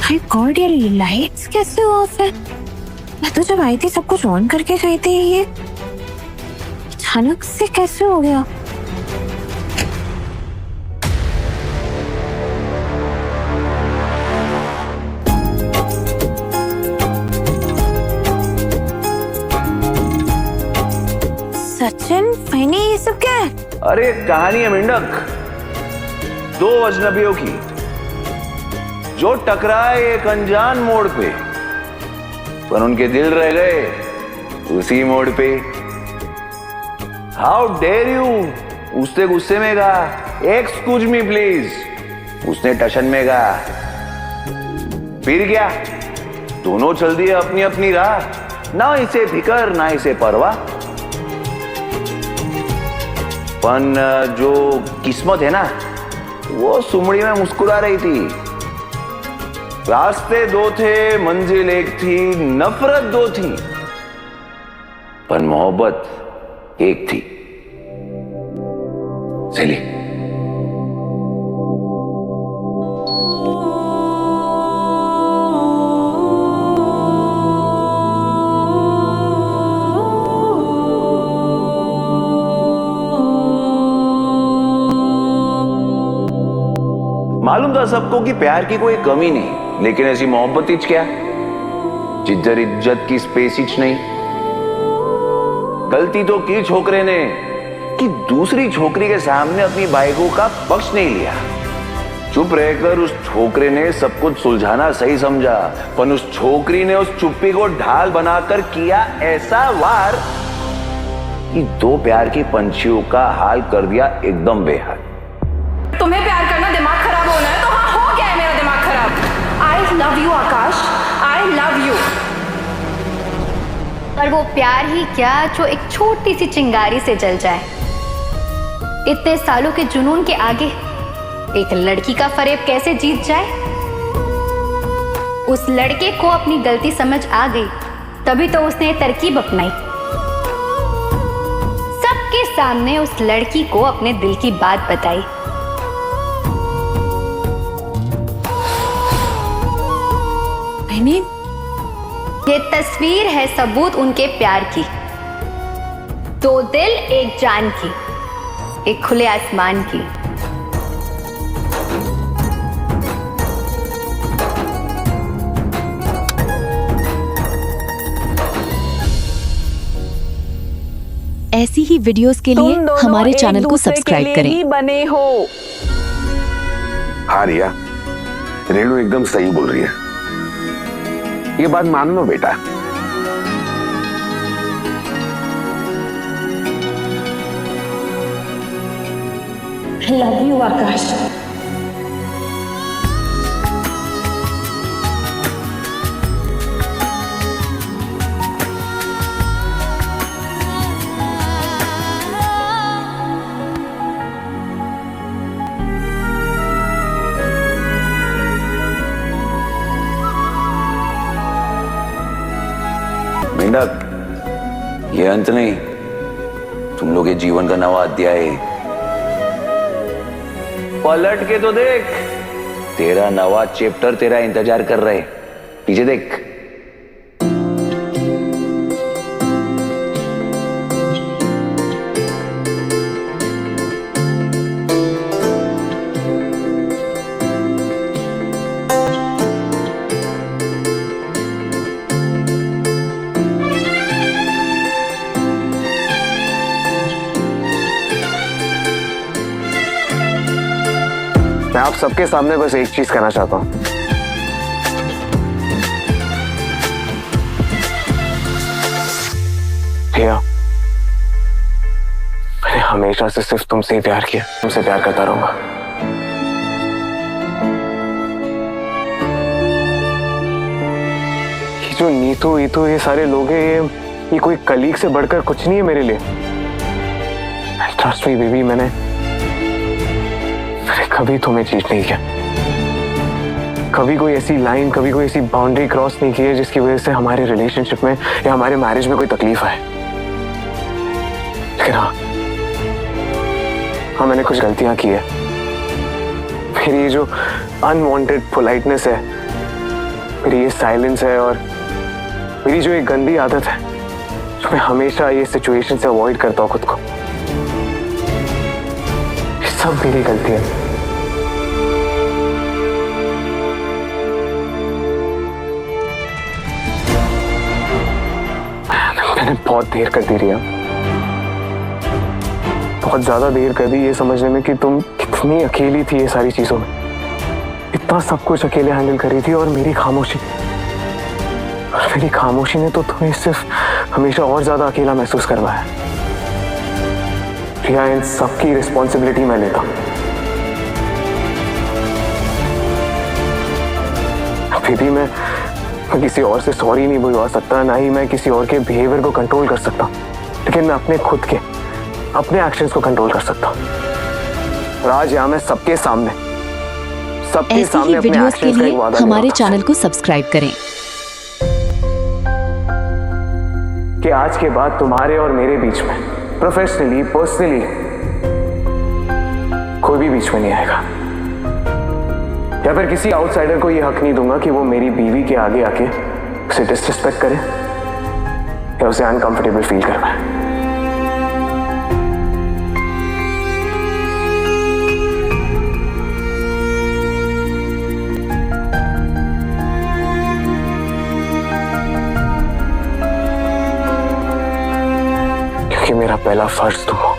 My God, ये lights कैसे of है? मैं तो जब आई थी सब कुछ ऑन करके गई थी, ये अचानक से कैसे हो गया? सचिन, फाइनी, ये सब क्या है? अरे कहानी है मेंढक, दो अजनबियों की जो टकराए एक अनजान मोड़ पे, पर उनके दिल रह गए उसी मोड़ पे। हाउ डेयर यू, उसने गुस्से में कहा एक्सक्यूज मी प्लीज, उसने टशन में कहा। फिर क्या, दोनों चल दिए अपनी अपनी राह, ना इसे फिकर ना इसे परवाह। पन जो किस्मत है ना, वो सुमड़ी में मुस्कुरा रही थी। रास्ते दो थे, मंजिल एक थी, नफरत दो थी, पर मोहब्बत एक थी। चलिए। मालूम था सबको कि प्यार की कोई कमी नहीं, लेकिन ऐसी मोहब्बत ही क्या, जिधर इज्जत की स्पेस ही नहीं। गलती तो की छोकरे ने कि दूसरी छोकरी के सामने अपनी बाइकों का पक्ष नहीं लिया। चुप रहकर उस छोकरे ने सब कुछ सुलझाना सही समझा, पर उस छोकरी ने उस चुप्पी को ढाल बनाकर किया ऐसा वार कि दो प्यार की पंछियों का हाल कर दिया एकदम बेहाल। तुम्हें प्यार करना दिमाग खराब होना है तो हाँ, हो गया है मेरा दिमाग खराब। I love you Akash, I love you. पर वो प्यार ही क्या जो एक छोटी सी चिंगारी से जल जाए। इतने सालों के जुनून के आगे एक लड़की का फरेब कैसे जीत जाए। उस लड़के को अपनी गलती समझ आ गई, तभी तो उसने तरकीब अपनाई। सबके सामने उस लड़की को अपने दिल की बात बताई। ये तस्वीर है सबूत उनके प्यार की। दो दिल एक जान की, एक खुले आसमान की। ऐसी ही वीडियोस के लिए हमारे चैनल को सब्सक्राइब करें। बने हो। हाँ रिया, रेणु एकदम सही बोल रही है, ये बात मान लो बेटा। लव यू आकाश। मेंढक, ये अंत नहीं, तुम लोग के जीवन का नवा अध्याय है। पलट के तो देख, तेरा नवा चैप्टर तेरा इंतजार कर रहे। पीछे देख। मैं आप सबके सामने बस एक चीज कहना चाहता हूं। भैया, मैंने हमेशा से सिर्फ तुमसे ही प्यार किया, तुमसे प्यार करता रहूंगा। ये जो नीतू ईतू ये सारे लोग हैं, ये कोई कलीग से बढ़कर कुछ नहीं है मेरे लिए। ट्रस्ट मी बेबी, मैंने कभी तुम्हें चीट नहीं किया, कभी कोई ऐसी लाइन, कभी कोई ऐसी बाउंड्री क्रॉस नहीं की है जिसकी वजह से हमारे रिलेशनशिप में या हमारे मैरिज में कोई तकलीफ आए। लेकिन हाँ, मैंने कुछ गलतियां की है। फिर ये जो अनवांटेड पोलाइटनेस है, मेरी ये साइलेंस है और मेरी जो एक गंदी आदत है जो मैं हमेशा ये सिचुएशन से अवॉइड करता हूँ खुद को, ये सब मेरी गलती है। मैंने बहुत देर कर दी रिया, बहुत ज्यादा देर कर दी ये समझने में कि तुम कितनी अकेली थी ये सारी चीजों में, इतना सब कुछ अकेले हैंडल कर रही थी। और मेरी खामोशी ने तो तुम्हें सिर्फ हमेशा और ज्यादा अकेला महसूस करवाया। रिया, इन सबकी रिस्पॉन्सिबिलिटी मैं लेता हूं। फिर भी मैं किसी और से सॉरी नहीं बुलवा सकता, ना ही मैं किसी और के बिहेवियर को कंट्रोल कर सकता, लेकिन मैं अपने खुद के अपने एक्शंस को कंट्रोल कर सकता हूं। और आज यहाँ मैं सबके सामने ऐसी ही अपने वीडियोस के एक्शंस का लिए एक वादा हमारे लेता हूं चैनल को सब्सक्राइब करें। कि आज के बाद तुम्हारे और मेरे बीच में प्रोफेशनली पर्सनली कोई भी बीच में नहीं आएगा, या फिर किसी आउटसाइडर को यह हक नहीं दूंगा कि वो मेरी बीवी के आगे आके उसे डिसरिस्पेक्ट करे या उसे अनकंफर्टेबल फील करवाए। क्योंकि मेरा पहला फर्ज तुम हो,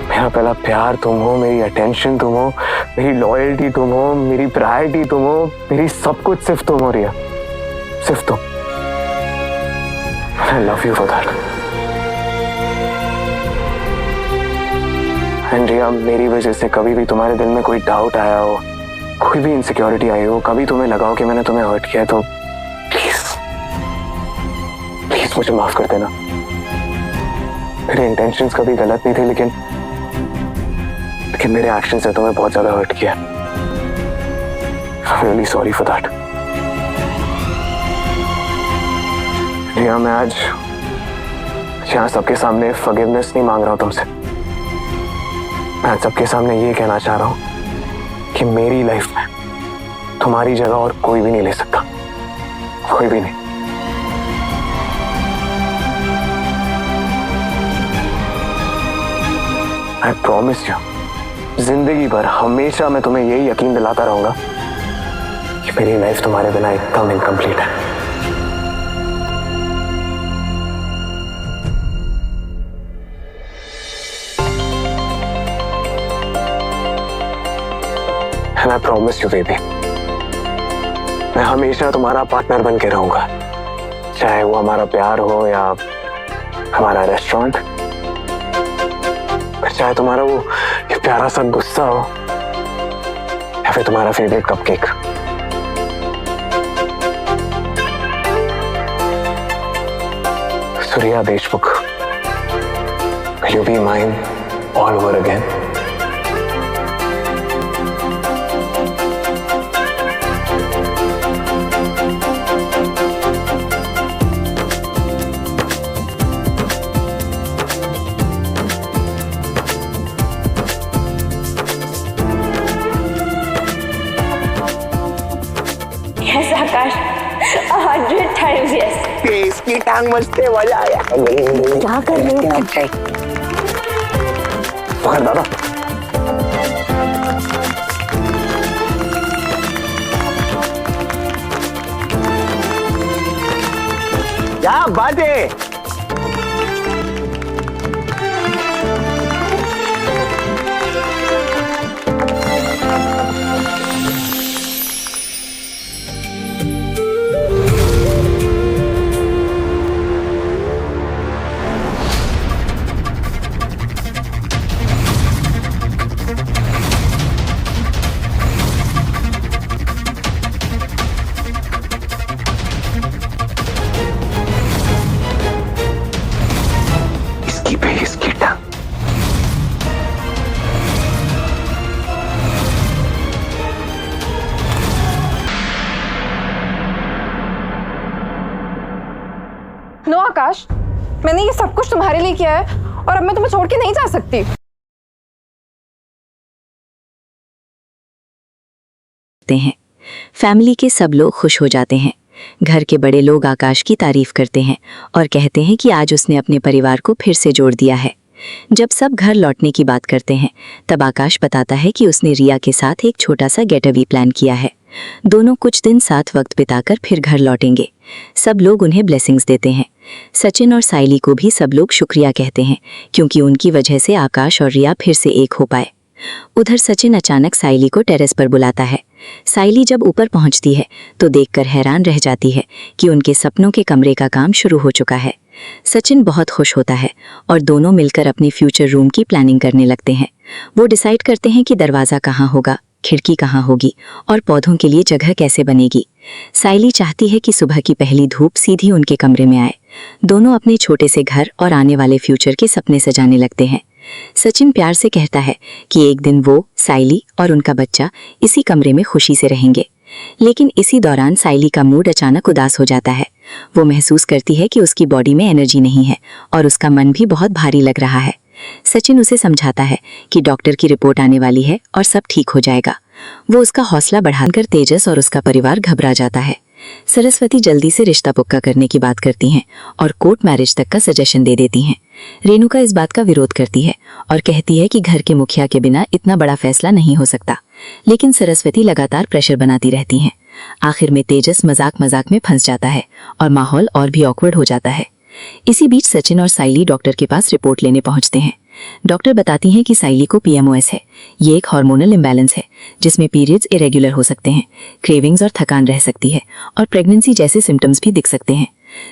मेरा पहला प्यार तुम हो, मेरी अटेंशन तुम हो, मेरी लॉयल्टी तुम हो, मेरी प्रायोरिटी तुम हो, मेरी सब कुछ सिर्फ तुम हो रिया, सिर्फ तुम। I love you for that. And Riya, मेरी वजह से कभी भी तुम्हारे दिल में कोई डाउट आया हो, कोई भी इनसिक्योरिटी आई हो, कभी तुम्हें लगा हो कि मैंने तुम्हें हर्ट किया है, तो प्लीज प्लीज मुझे माफ कर देना। मेरे इंटेंशंस कभी गलत नहीं थे, लेकिन मेरे एक्शंस ने तुम्हें बहुत ज्यादा हर्ट किया। I'm really sorry for that. रिया, मैं आज यहाँ सबके सामने फॉरगिवनेस नहीं मांग रहा हूँ तुमसे। मैं आज सबके सामने ये कहना चाह रहा हूँ कि मेरी लाइफ में तुम्हारी जगह और कोई भी नहीं ले सकता, कोई भी नहीं। I promise you, जिंदगी भर हमेशा मैं तुम्हें यही यकीन दिलाता रहूंगा कि मेरी लाइफ तुम्हारे बिना एकदम इनकम्प्लीट है। And I promise you, baby, मैं हमेशा तुम्हारा पार्टनर बन के रहूंगा, चाहे वो हमारा प्यार हो या हमारा रेस्टोरेंट, चाहे तुम्हारा वो ये प्यारा सा गुस्सा हो या फिर तुम्हारा favourite cupcake. Surya Deshmukh, will you be mine all over again? Yes, Akash. 100 times yes. इसकी टांग मस्ते मजा आया। क्या कर रहे हो? पकड़ दादा। क्या बात है? नो आकाश, मैंने ये सब कुछ तुम्हारे लिए किया है और अब मैं तुम्हें छोड़ के नहीं जा सकती। हैं फैमिली के सब लोग खुश हो जाते हैं। घर के बड़े लोग आकाश की तारीफ करते हैं और कहते हैं कि आज उसने अपने परिवार को फिर से जोड़ दिया है। जब सब घर लौटने की बात करते हैं तब आकाश बताता है कि उसने रिया के साथ एक छोटा सा गेट अवे प्लान किया है। दोनों कुछ दिन साथ वक्त बिताकर फिर घर लौटेंगे। सब लोग उन्हें ब्लेसिंग्स देते हैं। सचिन और साइली को भी सब लोग शुक्रिया कहते हैं क्योंकि उनकी वजह से आकाश और रिया फिर से एक हो पाए। उधर सचिन अचानक साइली को टेरेस पर बुलाता है। साइली जब ऊपर पहुंचती है तो देखकर हैरान रह जाती है कि उनके सपनों के कमरे का काम शुरू हो चुका है। सचिन बहुत खुश होता है और दोनों मिलकर अपनी फ्यूचर रूम की प्लानिंग करने लगते हैं। वो डिसाइड करते हैं कि दरवाज़ा कहाँ होगा, खिड़की कहाँ होगी और पौधों के लिए जगह कैसे बनेगी। साइली चाहती है कि सुबह की पहली धूप सीधी उनके कमरे में आए। दोनों अपने छोटे से घर और आने वाले फ्यूचर के सपने सजाने लगते हैं। सचिन प्यार से कहता है कि एक दिन वो, साइली और उनका बच्चा इसी कमरे में खुशी से रहेंगे। लेकिन इसी दौरान साइली का मूड अचानक उदास हो जाता है। वो महसूस करती है कि उसकी बॉडी में एनर्जी नहीं है और उसका मन भी बहुत भारी लग रहा है। सचिन उसे समझाता है कि डॉक्टर की रिपोर्ट आने वाली है और सब ठीक हो जाएगा। वो उसका हौसला बढ़ाकर तेजस और उसका परिवार घबरा जाता है। सरस्वती जल्दी से रिश्ता पक्का करने की बात करती हैं और कोर्ट मैरिज तक का सजेशन दे देती हैं। रेणुका इस बात का विरोध करती है और कहती है कि घर के मुखिया के बिना इतना बड़ा फैसला नहीं हो सकता। लेकिन सरस्वती लगातार प्रेशर बनाती रहती हैं। आखिर में तेजस मजाक में फंस जाता है और माहौल और भी ऑकवर्ड हो जाता है। इसी बीच सचिन और साइली डॉक्टर के पास रिपोर्ट लेने पहुंचते हैं। डॉक्टर बताती हैं कि साइली को PMOS है। ये एक हार्मोनल इम्बैलेंस है जिसमें पीरियड्स इरेगुलर हो सकते हैं, क्रेविंग्स और थकान रह सकती है और प्रेगनेंसी जैसे सिम्टम्स भी दिख सकते हैं।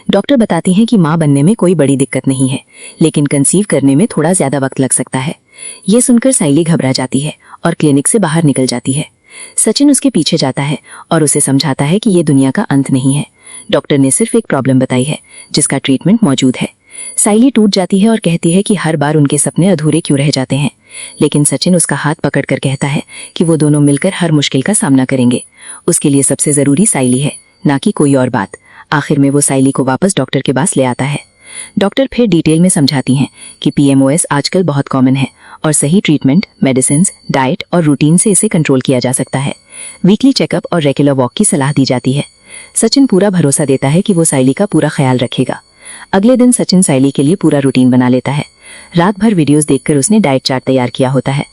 डॉक्टर बताती हैं कि मां बनने में कोई बड़ी दिक्कत नहीं है, लेकिन कंसीव करने में थोड़ा ज्यादा वक्त लग सकता है। ये सुनकर साइली घबरा जाती है और क्लिनिक से बाहर निकल जाती है। सचिन उसके पीछे जाता है और उसे समझाता है कि ये दुनिया का अंत नहीं है। डॉक्टर ने सिर्फ एक प्रॉब्लम बताई है जिसका ट्रीटमेंट मौजूद है। साइली टूट जाती है और कहती है कि हर बार उनके सपने अधूरे क्यों रह जाते हैं। लेकिन सचिन उसका हाथ पकड़कर कहता है कि वो दोनों मिलकर हर मुश्किल का सामना करेंगे। उसके लिए सबसे जरूरी साइली है, ना कि कोई और बात। आखिर में वो साइली को वापस डॉक्टर के पास ले आता है। डॉक्टर फिर डिटेल में समझाती हैं कि PMOS आजकल बहुत कॉमन है और सही ट्रीटमेंट, मेडिसिन, डाइट और रूटीन से इसे कंट्रोल किया जा सकता है। वीकली चेकअप और रेगुलर वॉक की सलाह दी जाती है। सचिन पूरा भरोसा देता है कि वो साइली का पूरा ख्याल रखेगा। अगले दिन सचिन साइली के लिए पूरा रूटीन बना लेता है। रात भर वीडियोस देखकर उसने डाइट चार्ट तैयार किया होता है।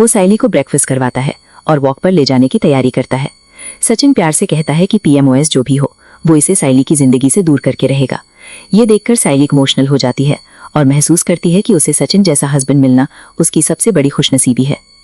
वो साइली को ब्रेकफास्ट करवाता है और वॉक पर ले जाने की तैयारी करता है। सचिन प्यार से कहता है कि PMOS जो भी हो वो इसे साइली की जिंदगी से दूर करके रहेगा। ये देखकर साइली इमोशनल हो जाती है और महसूस करती है कि उसे सचिन जैसा हस्बैंड मिलना उसकी सबसे बड़ी खुशनसीबी है।